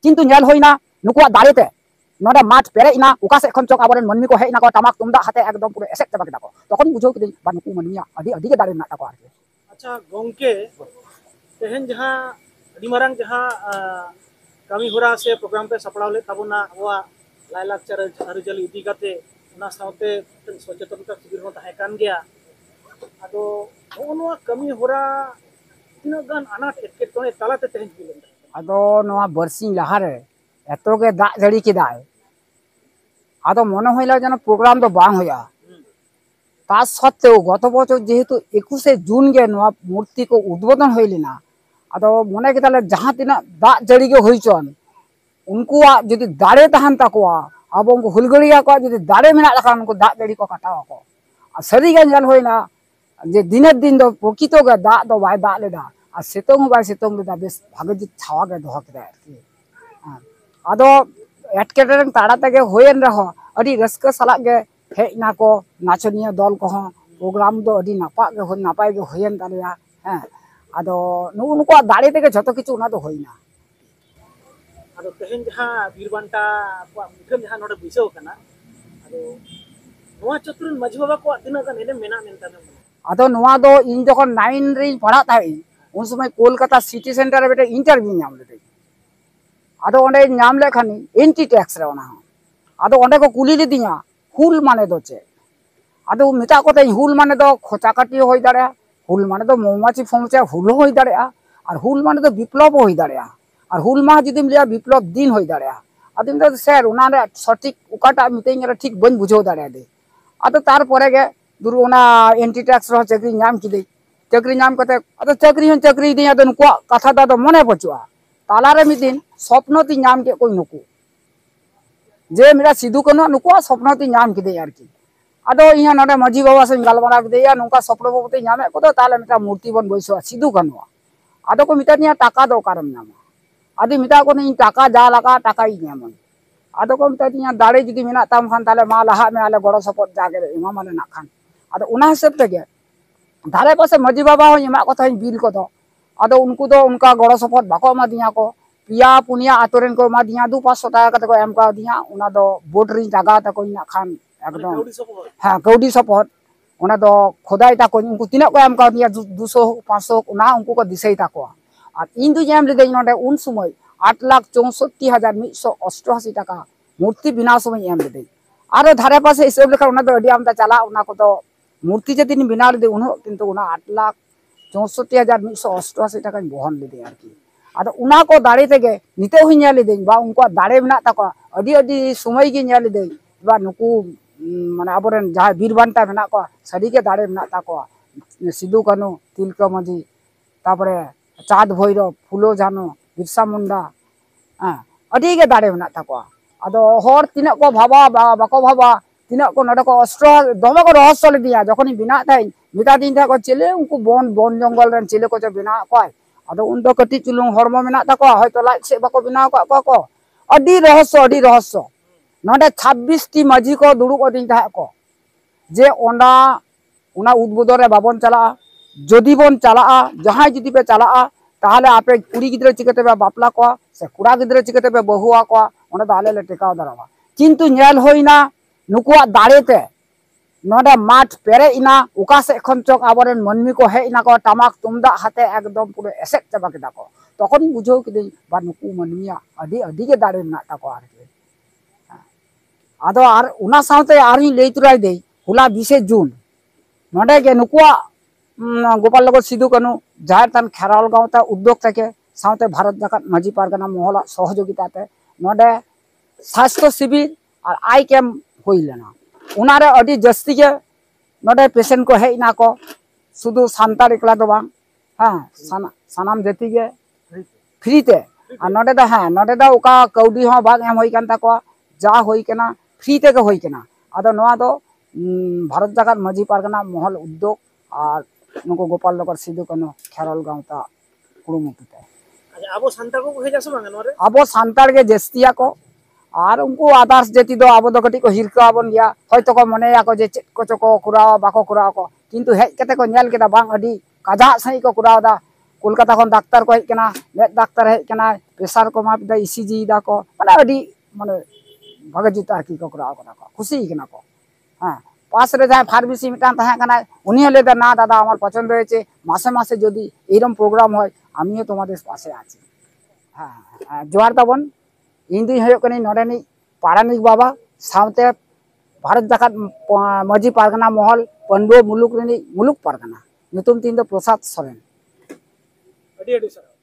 किंतु नेल होइना नुकुआ दाड़ेते नोडे माठ पेरेजना उका से खन चोक आबरेन मनमी को हेजना को टमाक तुमदा हाते एकदम पूरे एसेक चबा केदा को तखन बुझो किदिन बा नुकु मनमिया अडी के दाड़े मेना ताको आरके। अच्छा गोंके तेहन जहां अडी मारांग जहां कमी होरा से प्रोग्राम पे सपड़ाव ले ताबोना अबवा लायलाक्चर अरिजल इदी काते ना साउते सचेतनता शिविर हो ताहे कान गया आदो नोआ कमी होरा तीना गान अनाट एटकेटोने तालाते तेहन बिलन आदो नोआ बरसिंग लहारे एतो के दा जड़ी केदाय आदो मने होइला जन प्रोग्राम तो बांग होया ता सत्त्वेও गत बछर जेहेतु 21 जून गे नोआ मूर्ति को उद्बोधन होइलिना आदो मने केदाले जहां तिना दा जड़ी के होइचन उनकुआ जदि दाड़े तहन ताकोआ अब उनको हुलगड़िया को जदि दाड़े मेना लखान उनको दा जड़ी को काटावा को आ सरी गे नेल होइना जे दिने दिन दो प्रकृतो गे दा दो बाय दा लेदा आ सितोंग बाय सितोंग लेदा बेस भागे जि छावा गे दोह केदा आरकी आदो एटकेटरें ताड़ा तेगे होयन रहो अडी रस्क साला गे हेजना को नाचनिया दल को प्रोग्राम दो अडी नापाय गे होयन तालिया हैं आदो नुको दाड़े तेगे जतो किछु उना दो होइना आदो तेहन जहां बीरबांटा को मुठन जहां नोडे बिसो कना आदो नोआ चतुरन माझी बाबा को तिना गान एने मेना मेनता ने आदो नोआ दो इन जखन 9 रे पढ़ा थाई उन समय कोलकाता सिटी सेंटर रे बेटे इंटरव्यू नाम लेते आदो ओंडे नाम लेखानी एंटी टैक्स रे ओना आदो ओंडे को कुली लेदिया हुल माने दो चे आदो मिटा को तई हुल माने दो खोचा काटी होई दाड़या हुल माने दो मोमाची फोमचा हुल होई दाड़या और हुल माने दो विप्लव होई दाड़या और हुल मा जुदिम लिया विप्लव दिन होई दाड़या आदिम दो सर ओना रे सटीक उकाटा मितेंग रे ठीक बन बुझो दाड़या दे आदो तार परे गे दुरु ओना एंटी टैक्स रो चक्री नाम किदे चक्री नाम कते आदो चक्री दी आदो नुको कथा दा मने बचुआ तालारे मिदिन स्वप्न ती नाम के कोई नुकु जे मेरा सिद्धू कनो नुको स्वप्न ती नाम किदे आरकी आदो इहा नडे माझी बाबा से गालमारा किदेया नुका स्वप्न बाबते नामे को तो ताले मिटा मूर्ति बन बइसो सिद्धू कनो आदो को मिटा निया टाका दो कारम नामा आदि मिटा को इन टाका जा लगा टाका ही नामन आदो को मिटा निया दाड़े जुदी मेना ताम खान ताले मा लहा में आले गड़ो सपोर्ट जागे इमा माने ना खान आदो उना हिसाब तेगे धारे पासे माझी बाबा हो इमा कथा बिल को दो आदो उनको दो उनका गड़ो सपोर्ट बाको मा दिया को पिया पुनिया आतोरेन को मा दिया 200-500 टाका कते को एम का दिया उना दो बोट री जागा ता को इना खान एकदम हां कौडी सपोर्ट उना दो खोदाई ता को उनको तिना को एम का दिया 200-500 उना उनको को दिसई ता को और इन दु जेम ले दे नोडे उन समय 8,64,188 टाका मूर्ति बिना समय एम ले दे आरो धारे पासे हिसाब लेखा उना दो अडी आमदा चला उना को तो मूर्ति जे दिन बिना ले दे उनो किंतु उना 8,64,188 टाका बहन ले दे आरकी आदो उना को दाड़े तेगे निते हुई नेल दे बा उनको दाड़े मेना ताको अडी अडी समय गे नेल दे बा नुकु माने आबोरेन जहां बीरबांटा मेना को सड़ी के दाड़े मेना ताको सिद्धू कानो तिलका मांझी तापरे चाँद भैरव फुलो जानो बिरसा मुंडा अडी के दाड़े मेना ताको आदो हर तिना को भाबा बाको भाबा तिना को नडे को अस्त्र दमे को रहस्य ले दिया जखनी बिना थाई मिटा दिन था को चले उनको बन जंगल रेन चले को बिना को आदो उन दो कटी चुलुंग हरमो मेना ताको हयतो लाइक से बाको बिना को अडी रहस्य नडे 26 टी माझी को दुड़ुब अदिन था को जे ओना उना उद्बोधन रे बाबन चला जदि बन चला जहां जुदी पे चला ताहले आपे कुड़ी गिद्र चिकते बे बापला को से कुड़ा गिद्र चिकते बे बहुआ को ओना दाले ले टेकाव दरावा किंतु नेल होइना नुकुआ दाड़ेते नोडे माठ पेरे इना उका से खन चोक आबरेन मनमी को हेजना को टमाक तुमदा हाते एकदम पूरे एसेक चबा केदा को तखन बुझो किदे बा नुकु मनमिया अडी के दाड़े मेना ताको आरके आदो आर उना साउते आरी लेई तुराय दे हुला 20 जून नोडे के नुकुआ गोपाल नगर सिद्धू कानु जाहिर थान खेराल गांवता उद्योग तके साउते भारत जाकात माझी पारगाना महला सहयोगिताते नोडे स्वास्थ्य शिविर और आई कैम्प होई लेना उनारे अडी जस्ती के नोडे पेशेंट को हेजना को सुदु सांतार एकला दो बांग हां सानाम जाति के फ्री ते और नोडे दा हां नोडे दा उका कौडी हो भाग एम होई कान ताको जा होई केना फ्री ते के होई केना आदो नोआ दो भारत जाकात माझी पारगाना महल उद्योग और नुको गोपाल नगर सिद्धू कानु खेराल गांवता कुड़ुमुटुते अच्छा आबो सांतार को हेजा से मांगे नोरे आबो सांतार के जस्तिया को और उनको आदर्श जाति दो आबो दो कटी को हिरका बन गया हयतो को मनेया को जे चेक को चको कुरावा बाको कुरावा को किंतु हेज कते को नेल केदा बांग अडी काजा सही को कुरावा दा कोलकाता खन डाक्टर को हेकना मेद डाक्टर हेकना प्रेसार को मापदा ईसीजी दा को माने अडी माने भागे जुत आरकी को कराव कना को खुशी कना को हाँ पास रे जाय फार्मेसी मिटान तहा कना उनी हले दा ना दादा आमार पसंद होयेछे मासे मासे जदि एरम प्रोग्राम होय आमिओ तोमादेर पाशे आछि हाँ जोहार ताबन इन दुई होय कनी नोडेनी पारानिक बाबा सावते भारत जाकात मजी पारगना महल पंडो मुलुक रेनी मुलुक पारगना ᱧᱩᱛᱩᱢ ᱛᱤᱧ ᱫᱚ ᱯᱨᱚᱥᱟᱫ ᱥᱚᱨᱮᱱ। ᱟᱹᱰᱤ ᱟᱹᱰᱤ ᱥᱟᱨᱦᱟᱣ।